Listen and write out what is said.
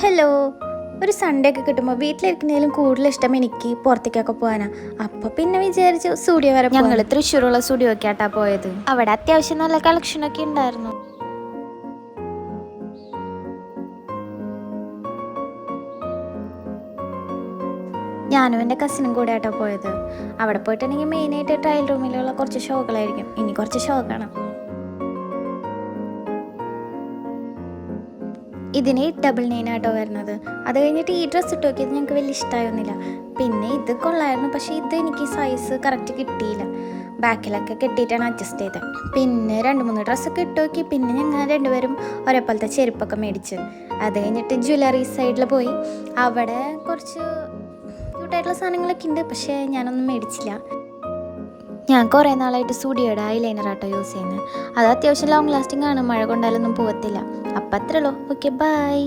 Hello. ഒരു Sunday ഒക്കെ കിട്ടുമ്പോൾ വീട്ടിലിരിക്കുന്നതിലും കൂടുതൽ ഇഷ്ടം എനിക്ക് പുറത്തേക്കൊക്കെ പോകാനാ. അപ്പോൾ പിന്നെ വിചാരിച്ചു സ്റ്റുഡിയോ വരെ. ഞങ്ങൾ തൃശ്ശൂരുള്ള സ്റ്റുഡിയോ ഒക്കെ ആട്ടാ പോയത്. അവിടെ അത്യാവശ്യം നല്ല കളക്ഷനൊക്കെ ഉണ്ടായിരുന്നു. ഞാനും എൻ്റെ കസിനും കൂടെ ആട്ടോ പോയത്. അവിടെ പോയിട്ടുണ്ടെങ്കിൽ മെയിനായിട്ട് ട്രയൽ റൂമിലുള്ള കുറച്ച് ഷോകളായിരിക്കും. ഇനി കുറച്ച് ഷോ കാണാം. ഇതിന് 899 ആട്ടോ വരുന്നത്. അത് കഴിഞ്ഞിട്ട് ഈ ഡ്രസ്സ് ഇട്ട് നോക്കിയത് ഞങ്ങൾക്ക് വലിയ ഇഷ്ടമായിരുന്നില്ല. പിന്നെ ഇത് കൊള്ളായിരുന്നു, പക്ഷേ ഇത് എനിക്ക് സൈസ് കറക്റ്റ് കിട്ടിയില്ല. ബാക്കിലൊക്കെ കെട്ടിയിട്ടാണ് അഡ്ജസ്റ്റ് ചെയ്തത്. പിന്നെ 2-3 ഡ്രസ്സൊക്കെ ഇട്ട് നോക്കി. പിന്നെ ഞങ്ങൾ രണ്ടുപേരും ഒരേപോലത്തെ ചെരുപ്പൊക്കെ മേടിച്ച്. അത് കഴിഞ്ഞിട്ട് ജ്വല്ലറി സൈഡിൽ പോയി. അവിടെ കുറച്ച് ക്യൂട്ടായിട്ടുള്ള സാധനങ്ങളൊക്കെ ഉണ്ട്, പക്ഷേ ഞാനൊന്നും മേടിച്ചില്ല. ഞാൻ കുറേ നാളായിട്ട് സ്റ്റുഡിയോയുടെ ഐലൈനർ ആട്ടോ യൂസ് ചെയ്യുന്നത്. അത് അത്യാവശ്യം ലോങ് ലാസ്റ്റിംഗ് ആണ്, മഴ കൊണ്ടാലൊന്നും പോകത്തില്ല. അപ്പം അത്രേ ഉള്ളൂ. Okay, by.